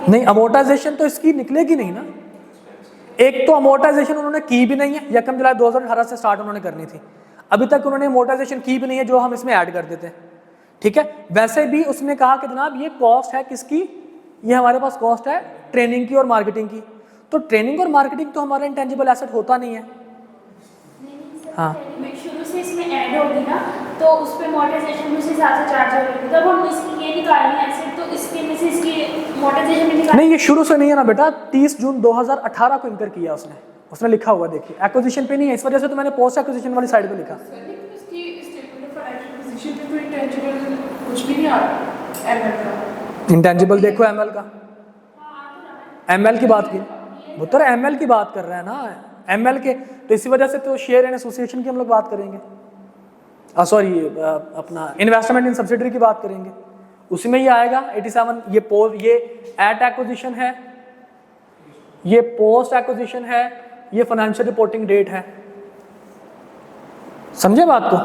नहीं, अमोर्टाइजेशन तो इसकी निकलेगी नहीं ना। एक तो अमोर्टाइजेशन उन्होंने की भी नहीं है, 1 जुलाई 2018 से स्टार्ट उन्होंने करनी थी, अभी तक उन्होंने अमोर्टाइजेशन की भी नहीं है जो हम इसमें ऐड कर देते हैं, ठीक है। वैसे भी उसने कहा कि जनाब ये कॉस्ट है किसकी, ये हमारे पास कॉस्ट है ट्रेनिंग की और मार्केटिंग की, तो ट्रेनिंग और मार्केटिंग तो हमारा इंटेंजिबल एसेट होता नहीं है। हाँ, शुरू से इसमें ऐड होगी ना, तो उस पे मोनेटाइजेशन में उस हिसाब से चार्ज होगी। जब हम इसकी ये निकालनी है एसेट, तो इसके में से इसकी मोनेटाइजेशन में निकाल नहीं ये शुरू से नहीं है ना बेटा, 30 जून 2018 को इनकर किया उसने लिखा हुआ देखिए, एक्विजिशन पे नहीं है, इस वजह से तो मैंने पोस्ट एक्विजिशन वाली साइड पे लिखा। इंटेंजिबल देखो एमएल का, एमएल की बात की, वो तो एमएल की बात कर रहे हैं ना, एमएल के, तो इसी वजह से तो शेयर एंड एसोसिएशन की हम लोग बात करेंगे, सॉरी अपना इन्वेस्टमेंट इन सब्सिडरी की बात करेंगे, उसी में ये आएगा 87। ये एट एक्विजिशन है, ये पोस्ट एक्विजिशन है, ये फाइनेंशियल रिपोर्टिंग डेट है, समझे बात को।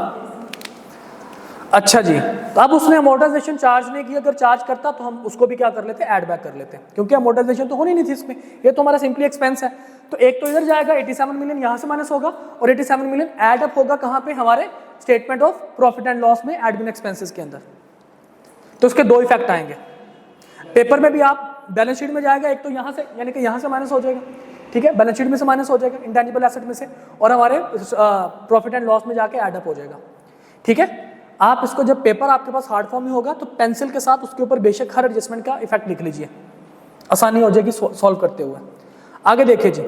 अच्छा जी, तो अब उसने अमोर्टाइजेशन चार्ज नहीं की, अगर चार्ज करता तो हम उसको भी क्या कर लेते, ऐड बैक कर लेते, क्योंकि अमोर्टाइजेशन तो होनी नहीं थी इसमें, ये तो हमारा सिंपली एक्सपेंस है। तो एक तो इधर जाएगा 87 मिलियन यहाँ से माइनस होगा, और 87 मिलियन ऐड अप होगा कहाँ पे, हमारे statement of profit and loss में एडमिन एक्सपेंसेस के अंदर। तो उसके दो इफेक्ट आएंगे, पेपर में भी आप बैलेंस शीट में जाएगा, एक तो यहाँ से यानी कि यहाँ से माइनस हो जाएगा, ठीक है, बैलेंस शीट में से माइनस हो जाएगा इंटेंजिबल एसेट में से, और हमारे प्रॉफिट एंड लॉस में जाके एड अप हो जाएगा, ठीक है। आप इसको जब पेपर आपके पास हार्ड फॉर्म में होगा तो पेंसिल के साथ उसके ऊपर बेशक हर एडजस्टमेंट का इफेक्ट लिख लीजिए, आसानी हो जाएगी सॉल्व करते हुए। आगे देखिए जी,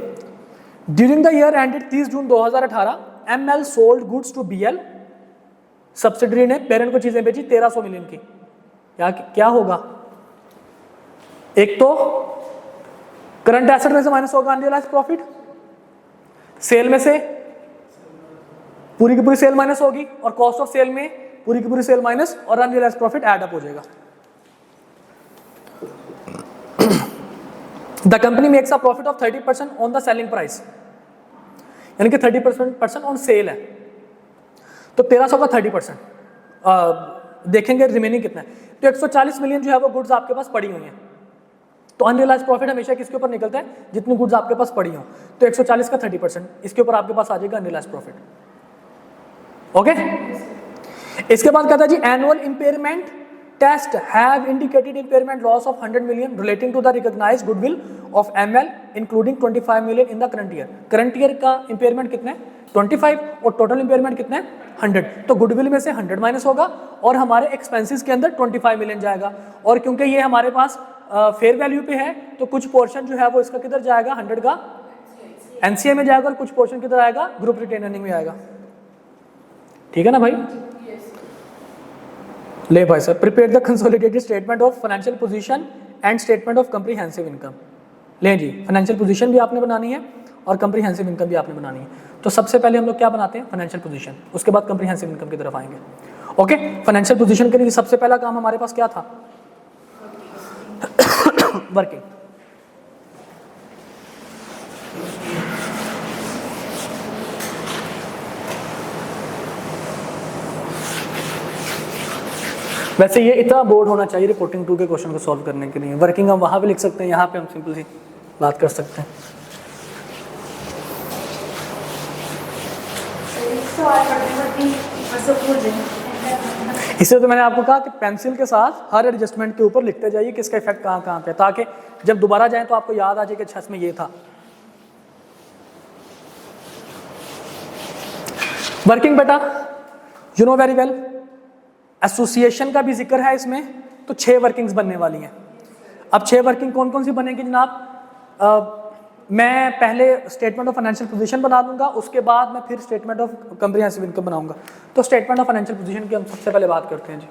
during the year ended 30 June 2018 ML sold goods to BL, subsidiary ने पेरेंट को चीजें बेची 1300 मिलियन की। क्या होगा, एक तो करंट एसेट में से माइनस होगा अनरियलाइज्ड प्रॉफिट, सेल में से पूरी की पूरी सेल माइनस होगी, और कॉस्ट ऑफ सेल में पूरी की पूरी सेल माइनस और अनरियलाइज्ड प्रॉफिट ऐड अप हो जाएगा। The company makes a profit of 30% on the selling price, यानी कि 30% ऑन सेल है, तो 1300 का 30% देखेंगे रिमेनिंग कितना है, तो 140 मिलियन जो है वो गुड्स आपके पास पड़ी हुई हैं। तो अनरियलाइज्ड प्रॉफिट हमेशा किसके ऊपर निकलता है, जितनी गुड्स आपके पास पड़ी हो, तो 140 का 30% इसके ऊपर आपके पास आ जाएगा अनरियलाइज्ड प्रॉफिट, ओके। इसके बाद कहता है जी annual impairment test have indicated impairment loss of 100 million relating to the recognised goodwill of ML including 25 million in the current year. Current year का इंपेयरमेंट कितना है 25, और टोटल इंपेयरमेंट कितना है 100, तो गुडविल में से 100 माइनस होगा और हमारे एक्सपेंसेस के अंदर 25 मिलियन जाएगा, और क्योंकि ये हमारे पास फेयर वैल्यू पे है तो कुछ पोर्शन जो है वो इसका किधर जाएगा, 100 का एनसीए में जाएगा, और कुछ पोर्शन किधर आएगा, ग्रुप रिटेन अर्निंग में आएगा, ठीक है ना भाई। ले भाई sir, prepare the consolidated statement of financial position and statement of comprehensive income. ले जी, फाइनेंशियल पोजीशन भी आपने बनानी है और कंप्रीहेंसिव इनकम भी आपने बनानी है। तो सबसे पहले हम लोग क्या बनाते हैं, फाइनेंशियल पोजीशन, उसके बाद कंप्रीहेंसिव इनकम की तरफ आएंगे, ओके। फाइनेंशियल पोजीशन के लिए सबसे पहला काम हमारे पास क्या था, वर्किंग। वैसे ये इतना बोर्ड होना चाहिए रिपोर्टिंग 2 के क्वेश्चन को सॉल्व करने के लिए। वर्किंग हम वहाँ भी लिख सकते हैं, यहाँ पे हम सिंपल सी बात कर सकते हैं। इसलिए तो मैंने आपको कहा कि पेंसिल के साथ हर एडजस्टमेंट के ऊपर लिखते जाइए कि इसका इफेक्ट कहाँ कहाँ पे, ताकि जब दोबारा जाएं तो आपको याद आ जाए कि अच्छा इसमें ये था। वर्किंग बेटा you know very well, association का भी जिक्र है इसमें, तो 6 वर्किंग्स बनने वाली हैं। अब 6 वर्किंग कौन कौन सी बनेगी जनाब, मैं पहले स्टेटमेंट ऑफ फाइनेंशियल पोजीशन बना दूंगा, उसके बाद मैं फिर स्टेटमेंट ऑफ कंप्रीहेंसिव इनकम बनाऊंगा। तो स्टेटमेंट ऑफ फाइनेंशियल पोजीशन की हम सबसे पहले बात करते हैं जी।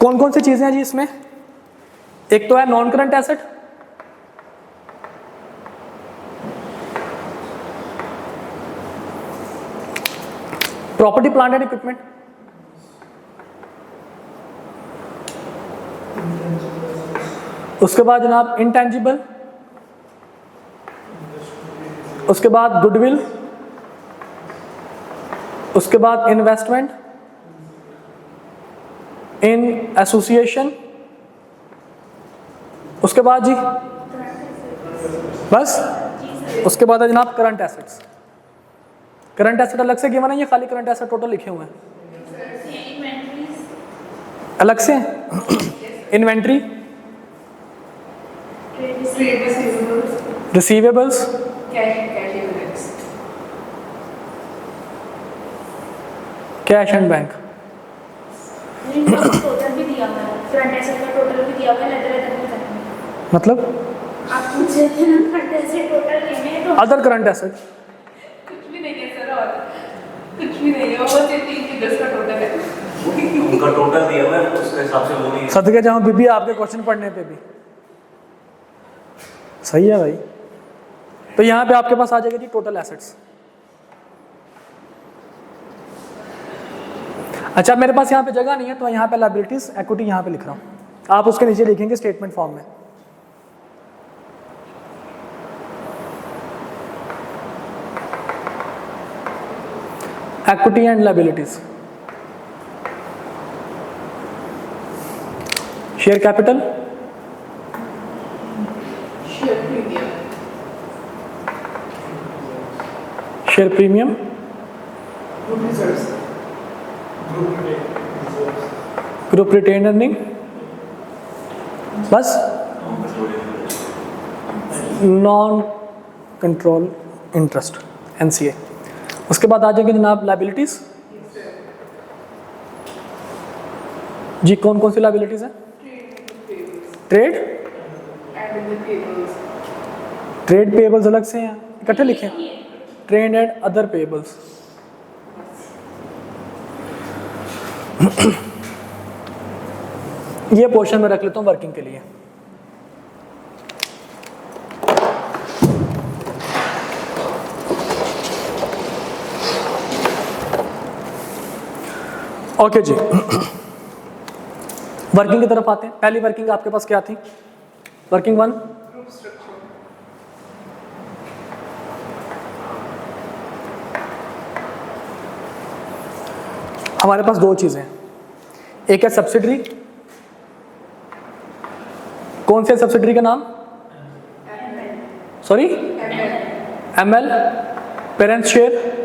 कौन कौन सी चीजें हैं जी इसमें, एक तो है non current asset, property plant and equipment, उसके बाद जनाब इंटेंजिबल, उसके बाद गुडविल, उसके बाद इन्वेस्टमेंट, इन एसोसिएशन, उसके बाद जी बस, उसके बाद है जनाब करंट एसेट्स। करंट एसेट अलग से गिवन है, ये खाली करंट एसेट टोटल लिखे हुए हैं अलग से? Inventory, receivables, cash and bank. Total भी दिया हुआ है, करंट एसेट का टोटल भी दिया हुआ है, लेदर लेदर में करना है। मतलब आप मुझे करंट एसेट टोटल लेने हैं तो अदर करंट एसेट कुछ भी नहीं है सर, और कुछ भी नहीं है, वो सिर्फ 3 फिगर्स का टोटल है। उनका टोटल दिया हुआ है, उसके हिसाब से वो नहीं है। सदके जाऊं बीबी आपके क्वेश्चन पढ़ने पे भी सही है भाई। तो यहाँ पे आपके पास आ जाएगा जी टोटल एसेट्स। अच्छा मेरे पास यहाँ पे जगह नहीं है तो यहाँ पे लायबिलिटीज इक्विटी यहाँ पे लिख रहा हूँ, आप उसके नीचे लिखेंगे स्टेटमेंट फॉर्म में। Equity and liabilities, share capital, share premium, share premium, group reserves, group retain earning, बस नॉन कंट्रोल इंटरेस्ट एनसीए। उसके बाद आ जाएंगे जनाब लायबिलिटीज। जी कौन कौन सी लायबिलिटीज है? ट्रेड, ट्रेड पेबल्स अलग से हैं, इकट्ठे लिखें, ट्रेड एंड अदर पेबल्स। ये पोर्शन में रख लेता हूँ वर्किंग के लिए। ओके जी, वर्किंग की तरफ आते हैं। पहली वर्किंग आपके पास क्या थी? वर्किंग 1, ग्रुप स्ट्रक्चर, हमारे पास दो चीजें हैं, एक है सब्सिडरी, कौन से सब्सिडरी का नाम? Sorry ML, parents share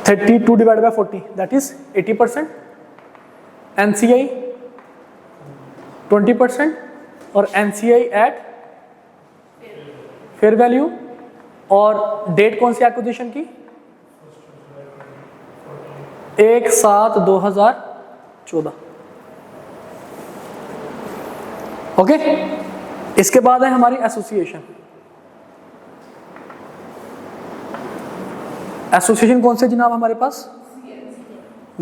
32 divide by 40 that is 80%, NCI 20% और एनसीआई एट फेयर वैल्यू। और डेट कौन सी एक्विजिशन की? 1/7/2014। ओके, इसके बाद है हमारी एसोसिएशन। एसोसिएशन कौन से जनाब हमारे पास?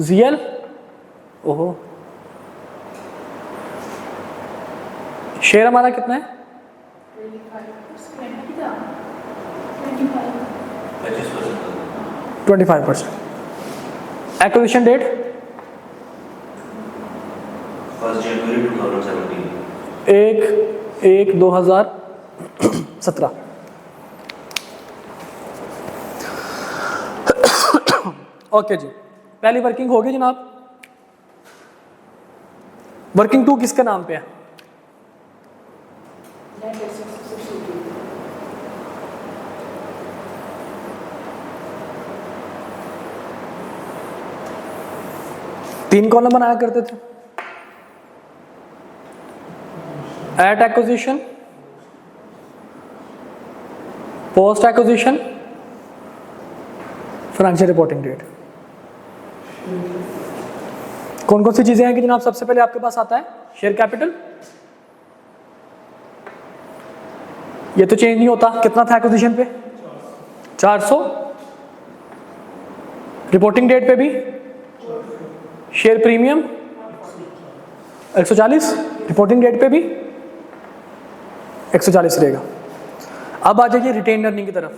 जीएल। ओहो, शेयर हमारा कितना है? 25%। एक्विजिशन डेट 1 जनवरी 2017। 1/1/2017। ओके जी, पहली वर्किंग होगी जनाब। वर्किंग 2 किसके नाम पे है? तीन कॉलम बनाया करते थे, at acquisition, post acquisition, financial reporting date. कौन कौन सी चीजें हैं कि जनाब सबसे पहले आपके पास आता है? शेयर कैपिटल, ये तो चेंज नहीं होता, कितना था एक्विजिशन पे? 400। रिपोर्टिंग डेट पे भी शेयर प्रीमियम 140, रिपोर्टिंग डेट पे भी 140 रहेगा। अब आ जाइए रिटेन अर्निंग की तरफ।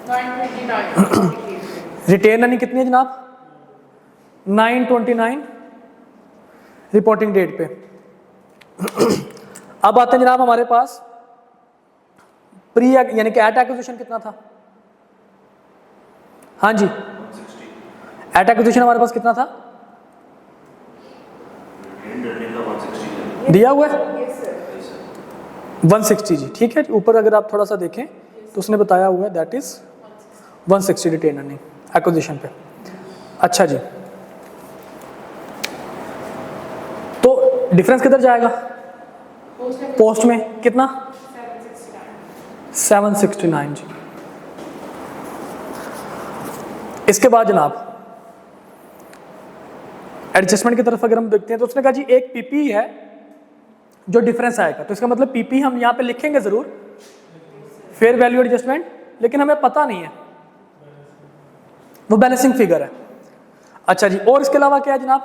929, रिटेन अर्निंग कितनी है जनाब? 929 रिपोर्टिंग डेट पे। अब आते हैं जनाब हमारे पास प्री यानी कि एट एक्विजिशन कितना था? हाँ जी, एट एक्विजिशन हमारे पास कितना था, रिटेन अर्निंग का 160 दिया हुआ है यस सर। 160 जी, ठीक है। ऊपर अगर आप थोड़ा सा देखें तो उसने बताया हुआ है that is 160 retain earning acquisition पे। अच्छा जी, तो डिफरेंस किधर जाएगा, पोस्ट में कितना 769 जी। इसके बाद जनाब एडजस्टमेंट की तरफ अगर हम देखते हैं तो उसने कहा जी एक पीपी है जो डिफरेंस आएगा, तो इसका मतलब पीपी हम यहाँ पे लिखेंगे जरूर, फेयर वैल्यू एडजस्टमेंट, लेकिन हमें पता नहीं है, वो बैलेंसिंग फिगर है। अच्छा जी, और इसके अलावा क्या है जनाब,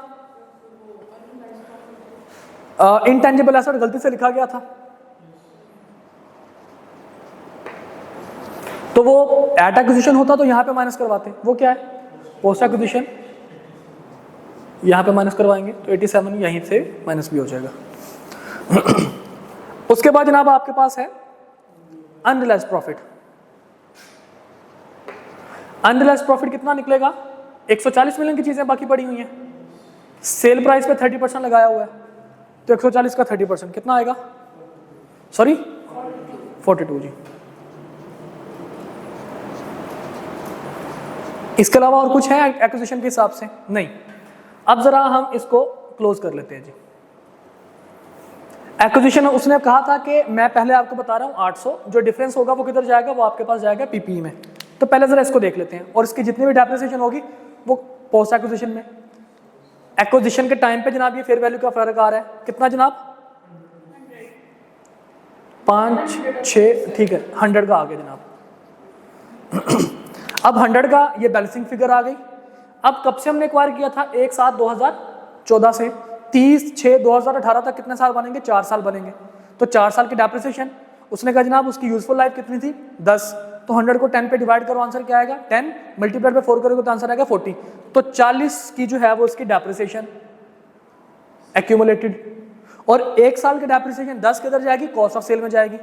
इनटेंजिबल एसेट गलती से लिखा गया था, तो वो एट एक्विजिशन होता तो यहां पे माइनस करवाते, वो क्या है पोस्ट एक्विजिशन, यहां पे माइनस करवाएंगे तो 87 यहीं से माइनस भी हो जाएगा। उसके बाद जनाब आपके पास है अनरियलाइज्ड प्रॉफिट। अनरियलाइज्ड प्रॉफिट कितना निकलेगा, 140 मिलियन की चीजें बाकी पड़ी हुई हैं, सेल प्राइस पे 30% लगाया हुआ है, तो 140 का 30% कितना आएगा, सॉरी 42 जी। इसके अलावा और कुछ है एक्विजिशन के हिसाब से नहीं। अब जरा हम इसको क्लोज कर लेते हैं जी। एक्विजिशन उसने कहा था कि मैं पहले आपको बता रहा हूं 800, जो डिफरेंस होगा वो किधर जाएगा, वो आपके पास जाएगा पीपी में। तो पहले जरा इसको देख लेते हैं, और इसकी जितनी भी डेप्रिसिएशन होगी वो पोस्ट एक्विजिशन में। एक्विजिशन के टाइम पे जनाब ये फेयर वैल्यू का फर्क आ रहा है कितना जनाब, 5 6 ठीक है, 100 का आ गया जनाब। अब 100 का ये बैलेंसिंग फिगर आ गई। अब कब से हमने एक्वायर किया था, 1/7/2014 से 30/6/2018 तक कितने साल बनेंगे, 4 साल बनेंगे। तो 4 साल की डेप्रिसिएशन उसने कहा जनाब उसकी यूजफुल लाइफ कितनी थी 10, तो 100 को 10 पे डिवाइड करो, आंसर क्या आएगा 10, मल्टीप्लाइड बाय 4 करोगे तो आंसर आएगा 40। तो 40 की जो है वो इसकी डेप्रिसिएशन एक्यूमुलेटेड, और 1 साल की डेप्रिसिएशन 10 किधर जाएगी, कॉस्ट ऑफ सेल में जाएगी।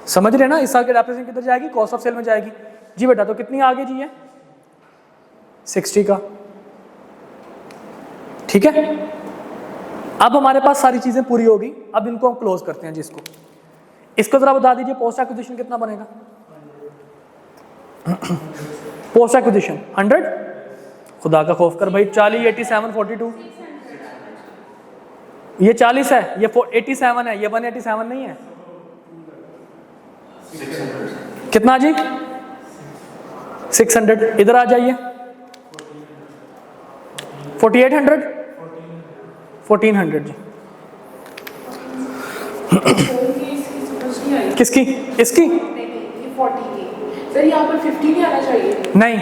समझ रहे ना, इस साल की डेप्रिसिएशन किधर जाएगी, कॉस्ट ऑफ सेल में जाएगी जी बेटा। तो कितनी आगे जी है 60 का, ठीक है। अब हमारे पास सारी चीजें पूरी होगी, अब इनको हम क्लोज करते हैं जिसको, इसको जरा बता दीजिए पोस्ट एक्विजिशन कितना बनेगा। पोस्ट एक्विजिशन 100, खुदा का खौफ कर भाई, 40 87 42, ये 40 है, ये 87 है, ये 187 नहीं है, 600 कितना जी 600। इधर आ जाइए 4800 1400 जी। किसकी, इसकी सर यहाँ पर 50 नहीं आना चाहिए नहीं,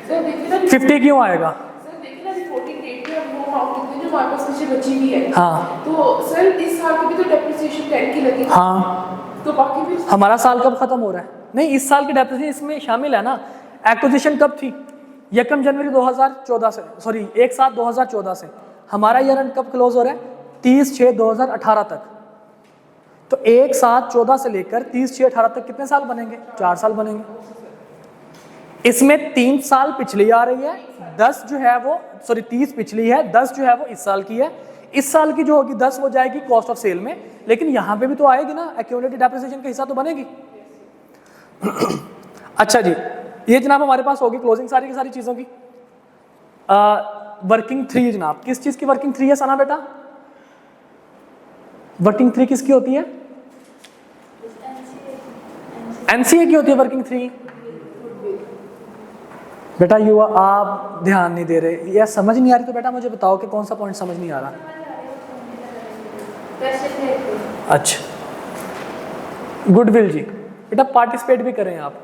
सर। देखिए ना 50 क्यों आएगा, सर देखिए ना 14 डेट पे वो अमाउंट कितनी जो हमारे पास नीचे बची हुई है। हाँ तो सर इस साल की भी तो डेप्रिसिएशन 10 की लगी, हाँ, तो बाकी भी हमारा साल कब खत्म हो रहा है, नहीं इस साल की डेप्रिसिएशन इसमें शामिल है ना। एक्विजिशन कब थी, 1 जनवरी 2014 से, सॉरी 1/7/2014 से। हमारा ईयर एंड कब क्लोज हो रहा है, 30/6/2018 तक। तो 1/7/14 से लेकर 30/6/18 तक कितने साल बनेंगे, 4 साल बनेंगे। इसमें 3 साल पिछली आ रही है, 10 जो है वो, सॉरी 30 पिछली है, 10 जो है वो इस साल की है। इस साल की जो होगी 10 वो जाएगी कॉस्ट ऑफ सेल में, लेकिन यहां पे भी तो आएगी ना, एक्यूमुलेटेड डेप्रिसिएशन का हिस्सा तो बनेगी। अच्छा जी, ये जनाब हमारे पास होगी क्लोजिंग सारी की सारी चीजों की। वर्किंग 3 जनाब, किस चीज की वर्किंग 3 है सना बेटा, वर्किंग 3 किसकी होती है, एनसीए की होती है वर्किंग 3। बेटा युवा आप ध्यान नहीं दे रहे, या समझ नहीं आ रही, तो बेटा मुझे बताओ कि कौन सा पॉइंट समझ नहीं आ रहा। अच्छा, गुडविल जी बेटा पार्टिसिपेट भी करें आप,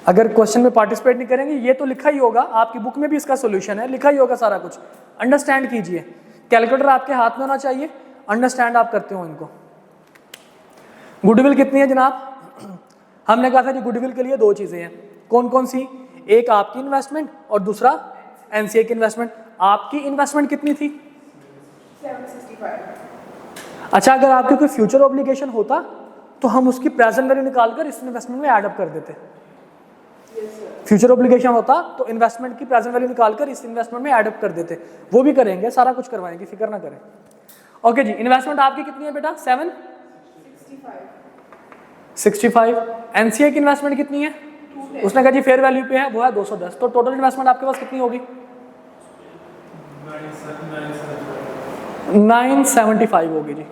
अगर क्वेश्चन में पार्टिसिपेट नहीं करेंगे, ये तो लिखा ही होगा आपकी बुक में भी, इसका सॉल्यूशन है, लिखा ही होगा सारा कुछ। अंडरस्टैंड कीजिए, कैलकुलेटर आपके हाथ में होना चाहिए, अंडरस्टैंड आप करते हो इनको। गुडविल कितनी है जनाब, हमने कहा था कि गुडविल के लिए 2 चीजें हैं, कौन कौन सी, एक आपकी इन्वेस्टमेंट और दूसरा एनसीए की इन्वेस्टमेंट। आपकी इन्वेस्टमेंट कितनी थी 765। अच्छा, अगर आपके कोई फ्यूचर ऑब्लिगेशन होता तो हम उसकी प्रेजेंट वैल्यू निकालकर इस इन्वेस्टमेंट में ऐड अप कर देते। Yes sir. फ्यूचर ऑब्लिगेशन होता तो इन्वेस्टमेंट की प्रेजेंट वैल्यू निकालकर इस इन्वेस्टमेंट में एडअप कर देते, वो भी करेंगे, सारा कुछ करवाएंगे, फिक्र ना करें। ओके जी, इन्वेस्टमेंट आपकी कितनी है बेटा? 65। एनसीए की इन्वेस्टमेंट कितनी है? उसने कहा जी फेयर वैल्यू पे है, वो है 210। तो टोटल इन्वेस्टमेंट आपके पास कितनी होगी? 975 होगी जी।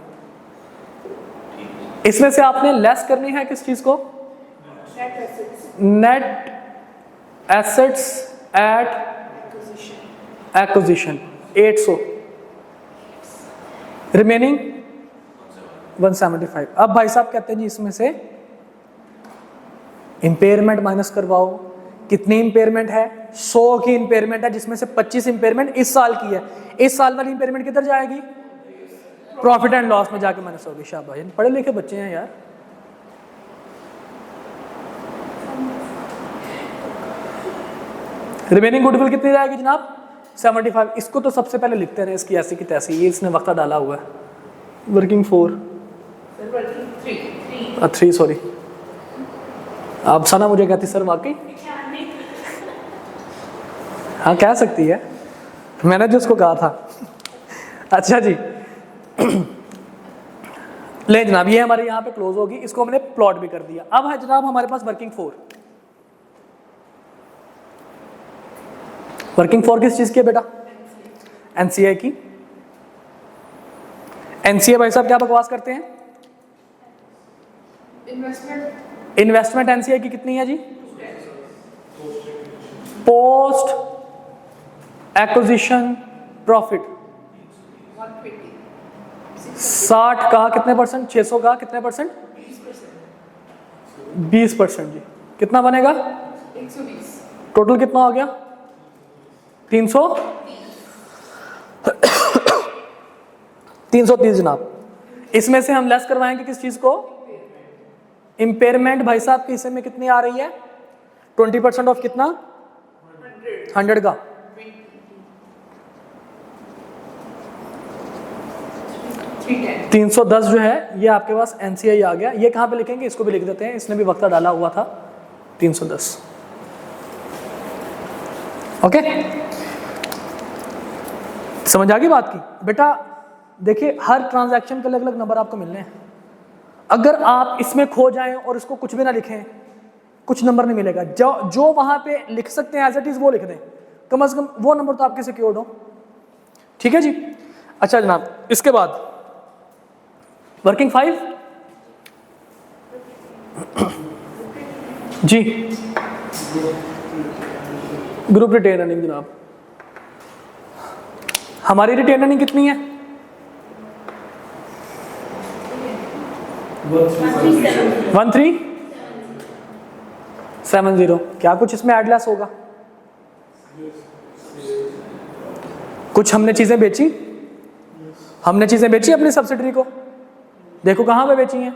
इसमें से आपने लेस करनी है किस चीज को? Net assets at acquisition 800, remaining 175। अब भाई साहब कहते हैं जी इसमें से इंपेयरमेंट माइनस करवाओ। कितनी इंपेयरमेंट है? 100 की इंपेयरमेंट है, जिसमें से 25 इंपेयरमेंट इस साल की है। इस साल वाली इंपेयरमेंट किधर जाएगी? प्रॉफिट एंड लॉस में जाके माइनस होगी। शाबाश, पढ़े लिखे बच्चे हैं यार। रिमेनिंग गुडविल कितनी जाएगी जनाब? 75। इसको तो सबसे पहले लिखते रहे, इसकी ऐसी की तैसी, ये इसने वक्ता डाला हुआ है। Working 4 3 sorry. अब सना मुझे कहती सर वाकई, हाँ कह सकती है, मैंने जो उसको कहा था। अच्छा जी ले जनाब, ये हमारे यहाँ पे क्लोज होगी, इसको हमने प्लॉट भी कर दिया। अब है जनाब हमारे पास वर्किंग 4। वर्किंग 4 किस चीज की है बेटा? एनसीए की। एनसीए भाई साहब क्या बकवास करते हैं? इन्वेस्टमेंट एनसीए की कितनी है जी? पोस्ट एक्विजिशन प्रॉफिट 60 का कितने परसेंट? 600 का कितने परसेंट? 20% जी। कितना बनेगा? 120। टोटल कितना हो गया? 330 जनाब। इसमें से हम लेस करवाएंगे किस चीज को? इंपेयरमेंट भाई साहब के हिस्से में कितनी आ रही है? 20% ऑफ कितना? 100 का 310 जो है, ये आपके पास एनसीआई आ गया। ये कहाँ पे लिखेंगे? इसको भी लिख देते हैं, इसने भी वक्ता डाला हुआ था 310। ओके, समझ आ गई बात की? बेटा देखिए, हर ट्रांजैक्शन के अलग अलग नंबर आपको मिलने हैं। अगर आप इसमें खो जाएं और इसको कुछ भी ना लिखें, कुछ नंबर नहीं मिलेगा। जो वहां पे लिख सकते हैं एज इट इज वो लिख दें, कम से कम वो नंबर तो आपके सिक्योर्ड हो। ठीक है जी। अच्छा जनाब, इसके बाद वर्किंग 5 जी, ग्रुप रिटेन अर्निंग जनाब। हमारी रिटेन अर्निंग कितनी है? 1370। क्या कुछ इसमें एडलेस होगा? कुछ हमने चीजें बेची, अपनी सब्सिडरी को। देखो कहां पे बेची हैं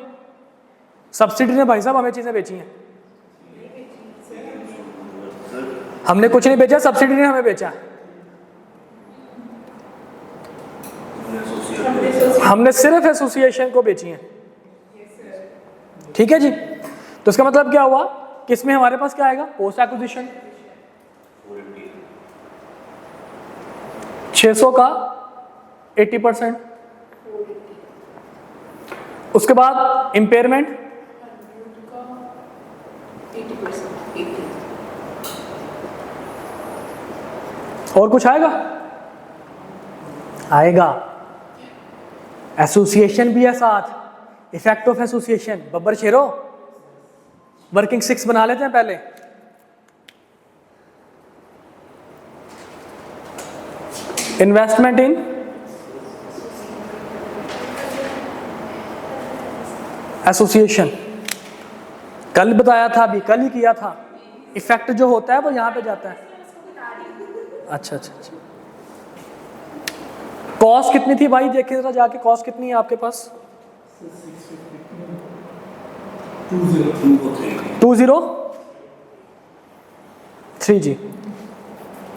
सब्सिडरी ने? भाई साहब हमें चीजें बेची हैं, हमने कुछ नहीं बेचा, सब्सिडरी ने हमें बेचा। हमने सिर्फ एसोसिएशन को बेची हैं। ठीक है जी। तो इसका मतलब क्या हुआ कि इसमें हमारे पास क्या आएगा? पोस्ट एक्विजिशन 600 का 80%। उसके बाद इंपेयरमेंट 80%। और कुछ आएगा? एसोसिएशन भी है साथ, इफेक्ट ऑफ एसोसिएशन। बब्बर शेरो, वर्किंग 6 बना लेते हैं पहले। इन्वेस्टमेंट इन एसोसिएशन, कल बताया था, अभी कल ही किया था। इफेक्ट जो होता है वो यहां पे जाता है। अच्छा। कॉस्ट कितनी थी भाई? देखिए जरा जाके, कॉस्ट कितनी है आपके पास? 203 जी।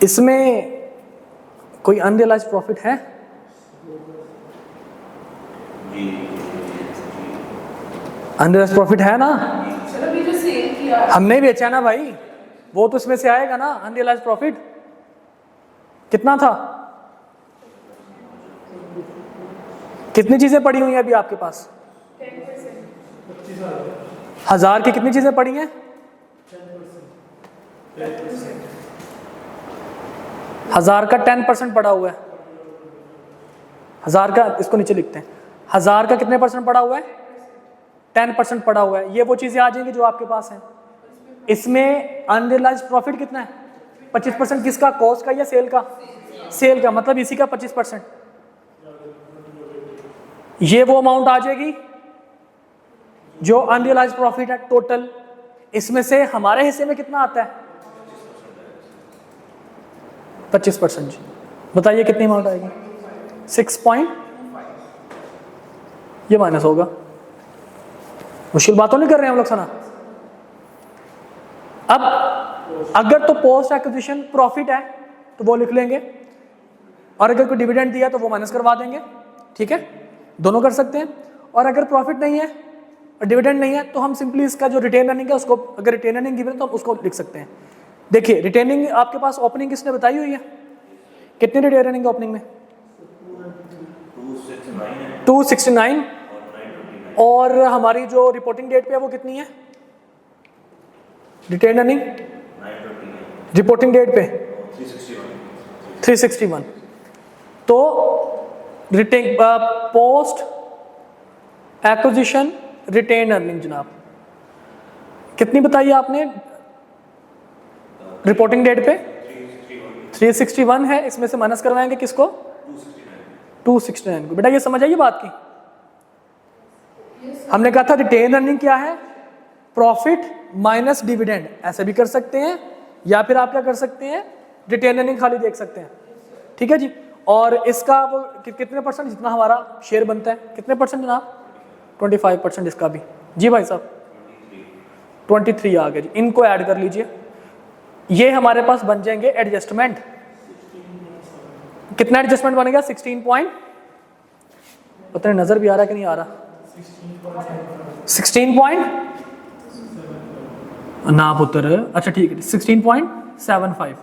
इसमें कोई अनरियलाइज प्रॉफिट है? अनरियलाइज प्रॉफिट है ना? चलो, अभी जो सेल किया हमने बेचा ना भाई, वो तो इसमें से आएगा ना, अनरियलाइज्ड प्रॉफिट कितना था, कितनी चीजें पड़ी हुई हैं अभी आपके पास, 1000 की कितनी चीजें पड़ी हैं, 1000 का 10% पड़ा हुआ है, 1000 का, इसको नीचे लिखते हैं, 1000 का कितने परसेंट पड़ा हुआ है, 10% पड़ा हुआ है। ये वो चीजें आ जाएंगी जो आपके पास हैं। इसमें अनरियलाइज्ड प्रॉफिट कितना है, 25%, किसका, कॉस्ट का या सेल का, सेल का, मतलब इसी का 25%। ये वो अमाउंट आ जाएगी जो अनरियलाइज्ड प्रॉफिट है टोटल। इसमें से हमारे हिस्से में कितना आता है, 25%। जी बताइए कितनी अमाउंट आएगी, 6 पॉइंट, ये माइनस होगा। मुश्किल बातों नहीं कर रहे हैं हम लोग सना। अब अगर तो पोस्ट एक्विजिशन प्रॉफिट है तो वो लिख लेंगे, और अगर कोई डिविडेंड दिया तो वो माइनस करवा देंगे, ठीक है, दोनों कर सकते हैं। और अगर प्रॉफिट नहीं है और डिविडेंड नहीं है तो हम सिंपली इसका जो रिटेन अर्निंग है उसको, अगर रिटेन अर्निंग गिवन है तो हम उसको लिख सकते हैं। देखिए रिटेनिंग आपके पास ओपनिंग किसने बताई हुई है, कितनी रिटेन अर्निंग ओपनिंग में, 269, और हमारी जो रिपोर्टिंग डेट पे है वो कितनी है, रिटेन अर्निंग रिपोर्टिंग डेट पे 361। तो retain post acquisition retain earning जनाब कितनी बताई आपने रिपोर्टिंग डेट पे, 361 है, इसमें से माइनस करवाएंगे किसको, 269 को। बेटा ये समझ आइए बात की, हमने कहा था रिटेन अर्निंग क्या है, प्रॉफिट माइनस डिविडेंड, ऐसे भी कर सकते हैं, या फिर आप क्या कर सकते हैं, रिटेन अर्निंग खाली देख सकते हैं, ठीक है जी। और इसका वो कितने परसेंट, जितना हमारा शेयर बनता है, कितने परसेंट जनाब, 25% इसका भी। जी भाई साहब 23 आ गया जी, इनको ऐड कर लीजिए, ये हमारे पास बन जाएंगे एडजस्टमेंट। कितना एडजस्टमेंट बनेगा, 16 पॉइंट, पता नहीं नजर भी आ रहा है कि नहीं आ रहा, 16 पॉइंट ना पुत्र, अच्छा ठीक है, 16.75।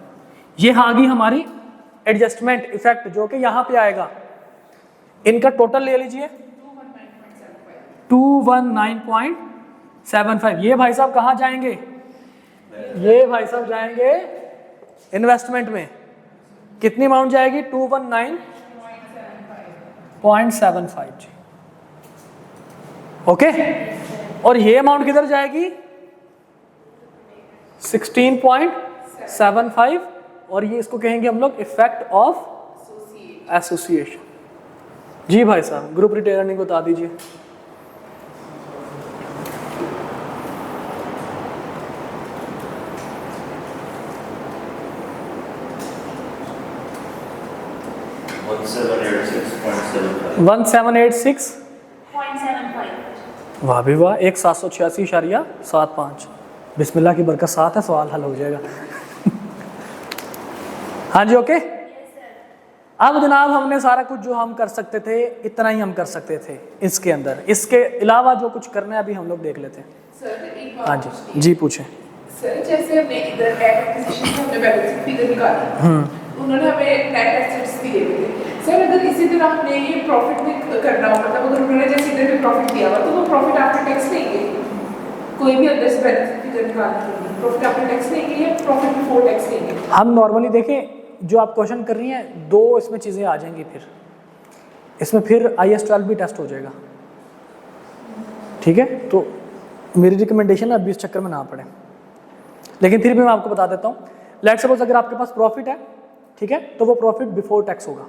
ये आ गई हमारी एडजस्टमेंट इफेक्ट जो कि यहां पे आएगा। इनका टोटल ले लीजिए 219.75। ये भाई साहब कहां जाएंगे, ये भाई साहब जाएंगे इन्वेस्टमेंट में। कितनी अमाउंट जाएगी, 219.75 जी, ओके। और ये अमाउंट किधर जाएगी, 16.75, और ये इसको कहेंगे हम लोग इफेक्ट ऑफ एसोसिएशन। जी भाई साहब ग्रुप रिटेन अर्निंग बता दीजिए। वन 1786.75। वाह भी वाह, 1786.75। बिस्मिल्लाह की बरकत, साथ है, सवाल हल हो जाएगा। हाँ जी ओके। अब जनाब हमने सारा कुछ जो हम कर सकते थे इतना ही हम कर सकते थे इसके अंदर, इसके अलावा जो कुछ करना है अभी हम लोग देख लेते हैं। सर एक बात हाँ जी पूछें। सर जैसे हमने इधर नेट एक्विजिशन से हमने बैलेंस फिगर निकाली, उन्होंने हमें नेट एसेट्स दिए थे। सर अगर इसी तरह हमने ये प्रॉफिट में करना हो, मतलब अगर उन्होंने जैसे इधर भी प्रॉफिट दिया हुआ तो वो प्रॉफिट आफ्टर टैक्स लेंगे, कोई भी अंदर से बैलेंस फिगर निकालने के लिए प्रॉफिट आफ्टर टैक्स लेंगे या प्रॉफिट बिफोर टैक्स लेंगे? हम नॉर्मली देखें, जो आप क्वेश्चन कर रही हैं, दो इसमें चीज़ें आ जाएंगी, फिर इसमें फिर IAS 12 भी टेस्ट हो जाएगा, ठीक है। तो मेरी रिकमेंडेशन है अभी इस चक्कर में ना पड़े, लेकिन फिर भी मैं आपको बता देता हूँ। लेट सपोज अगर आपके पास प्रॉफिट है, ठीक है, तो वो प्रॉफिट बिफोर टैक्स होगा,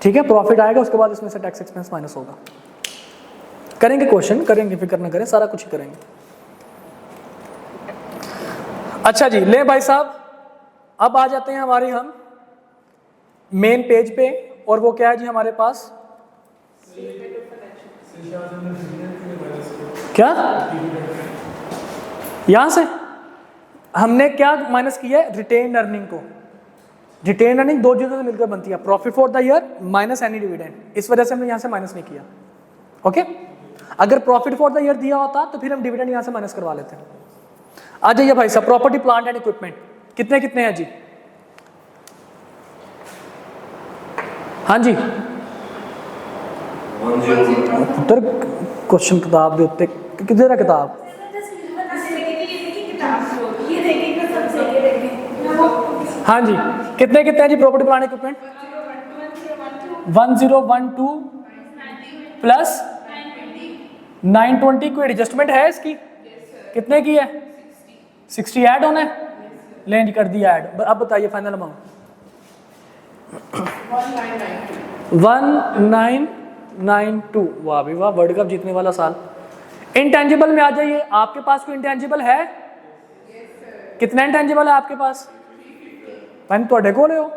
ठीक है। प्रॉफिट आएगा, उसके बाद इसमें से टैक्स एक्सपेंस माइनस होगा। करेंगे क्वेश्चन, करेंगे, फिक्र ना करें, सारा कुछ ही करेंगे। अच्छा जी, ले भाई साहब अब आ जाते हैं हमारे हम मेन पेज पे, और वो क्या है जी हमारे पास, क्या यहां से हमने क्या माइनस किया है, रिटेन अर्निंग को। रिटेन अर्निंग दो चीजों से मिलकर बनती है, profit for the year minus any dividend, इस वजह से हमने यहां से माइनस नहीं किया, ओके। अगर प्रॉफिट फॉर द ईयर दिया होता तो फिर हम डिविडेंड यहां से माइनस करवा लेते हैं। आ जाइए भाई साहब, प्रॉपर्टी प्लांट एंड इक्विपमेंट कितने कितने हैं जी? हाँ जी 101 पुत्र क्वेश्चन किताब दे उत्ते किधर है किताब? हाँ जी कितने कितने हैं जी प्रॉपर्टी प्लांट इक्विपमेंट? 1012 प्लस 920। कोई एडजस्टमेंट है इसकी? कितने की है? 60 ऐड होना है, लेंज कर दिया ऐड। अब बताइए फाइनल अमाउंट। 1992। वाह भी वाह, वर्ल्ड कप जीतने वाला साल। इंटेंजिबल में आ जाइए, आपके पास कोई इंटेंजिबल है? कितना इंटेंजिबल है आपके पास? पैन तो को ले हो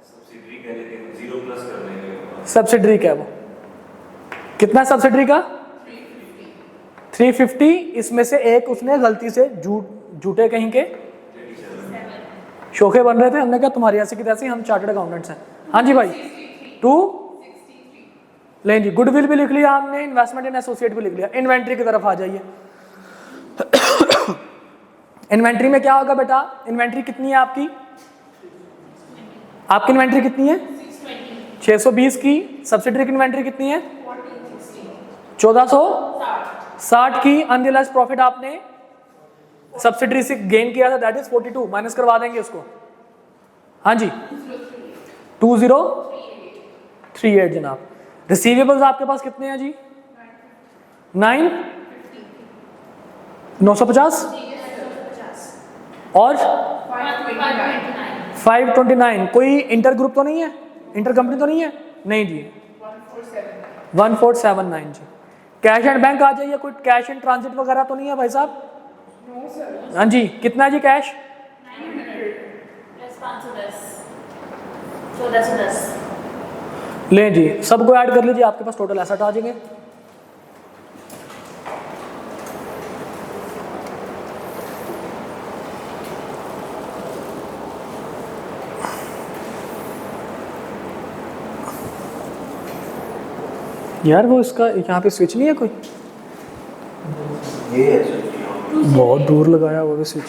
सब्सिडी का, लेकिन 0 प्लस कर देंगे। सब्सिडरी का है वो। कितना सब्सिडरी का? 350। इसमें से एक उसने गलती से झूठे कहीं के शोखे बन रहे थे, हमने कहा तुम्हारी ऐसी की तैसी, हम चार्टर्ड अकाउंटेंट्स हैं। हाँ जी भाई 2 लें जी। गुडविल भी लिख लिया हमने, इन्वेस्टमेंट इन एसोसिएट भी लिख लिया। इन्वेंट्री की तरफ आ जाइए। इन्वेंट्री में क्या होगा बेटा? इन्वेंट्री कितनी है आपकी? आपकी इन्वेंट्री कितनी है? 620 की। सब्सिडरी की इन्वेंट्री कितनी है? 1460 की। अनरियलाइज्ड प्रॉफिट आपने सब्सिडरी से गेन किया था, दैट इज 42, माइनस करवा देंगे उसको। हाँ जी 2038 जनाब। रिसीवेबल्स आपके पास कितने हैं जी? 950 और 529। कोई इंटर ग्रुप तो नहीं है? इंटर कंपनी तो नहीं है? नहीं जी 1479 जी। कैश एंड बैंक आ जाइए। कोई कैश एंड ट्रांजिट वगैरह तो नहीं है भाई साहब? हाँ जी कितना जी कैश? 1410। ले जी सबको ऐड कर लीजिए, आपके पास टोटल एसेट आ जाएंगे। यार वो इसका यहाँ पे स्विच नहीं है कोई? ये है सर। बहुत दूर लगाया वो भी स्विच।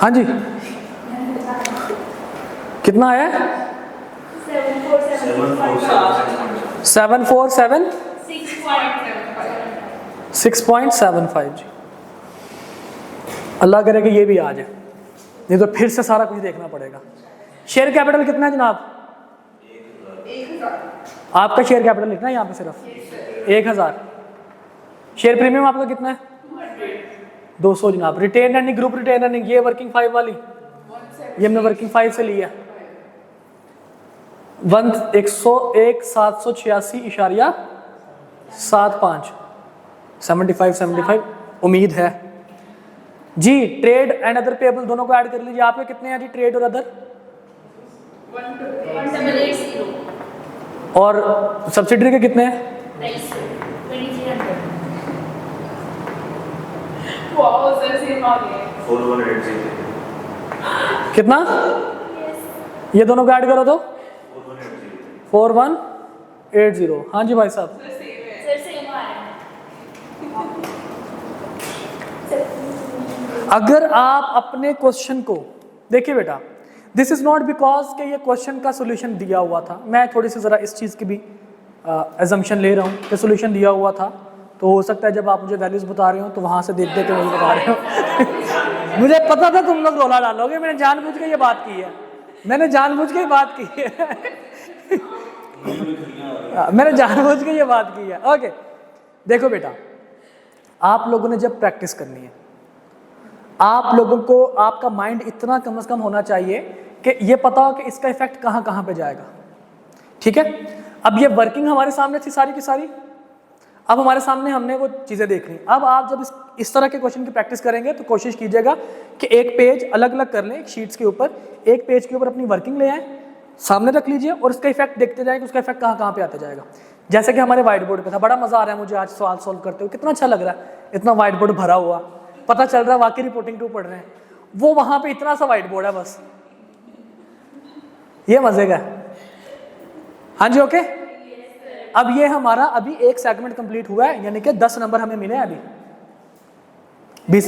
हाँ जी कितना है? 747 6.75 जी। अल्लाह करे कि ये भी आ जाए, नहीं तो फिर से सारा कुछ देखना पड़ेगा। शेयर कैपिटल कितना है जनाब? आपका शेयर कैपिटल लिखना है यहाँ पे सिर्फ 1000। शेयर प्रीमियम आपका कितना है? 200 जनाब। Retain earning, group retain earning, ये वर्किंग 5 वाली, ये हमने वर्किंग 5 से लिया। 101,786.75 75 उम्मीद है जी। ट्रेड एंड अदर पेबल दोनों को ऐड कर लीजिए। आपके कितने हैं जी ट्रेड और अदर? 1880 और सब्सिडरी के कितने हैं? 2300। वाओ सर सेम आ गया। 4180 कितना? ये दोनों को ऐड करो तो 4180। हाँ जी भाई साहब सर सेम आया। अगर आप अपने क्वेश्चन को देखिए बेटा, दिस इज नॉट बिकॉज कि ये क्वेश्चन का सोल्यूशन दिया हुआ था। मैं थोड़ी सी ज़रा इस चीज़ की भी एजम्पशन ले रहा हूँ कि सोल्यूशन दिया हुआ था, तो हो सकता है जब आप मुझे वैल्यूज़ बता रहे हो तो वहाँ से देख देख के मुझे बता रहे हो। मुझे पता था तुम लोग रोला डालोगे, मैंने जानबूझ के ये बात की है, मैंने जानबूझ के ये बात की है। मैंने जानबूझ के ये बात की है। ओके देखो बेटा, आप लोगों ने जब प्रैक्टिस करनी है, आप लोगों को आपका माइंड इतना कम से कम होना चाहिए कि ये पता हो कि इसका इफेक्ट कहाँ कहाँ पे जाएगा। ठीक है, अब ये वर्किंग हमारे सामने थी सारी की सारी, अब हमारे सामने हमने वो चीज़ें देख ली। अब आप जब इस तरह के क्वेश्चन की प्रैक्टिस करेंगे तो कोशिश कीजिएगा कि एक पेज अलग अलग कर लें, एक शीट्स के ऊपर, एक पेज के ऊपर अपनी वर्किंग ले आएँ, सामने रख लीजिए और उसका इफेक्ट देखते जाएं कि उसका इफेक्ट कहाँ कहाँ पे आता जाएगा। जैसे कि हमारे व्हाइट बोर्ड पे था, बड़ा मजा आ रहा है मुझे आज सवाल सॉल्व करते हुए, कितना अच्छा लग रहा है, इतना व्हाइट बोर्ड भरा हुआ, पता चल रहा है वाकई रिपोर्टिंग 2 पढ़ रहे हैं। वो वहां पे इतना सा व्हाइट बोर्ड है बस, ये मजे का है। हाँ जी ओके। अब ये हमारा अभी एक सेगमेंट कंप्लीट हुआ है, यानी कि 10 नंबर हमें मिले अभी। 20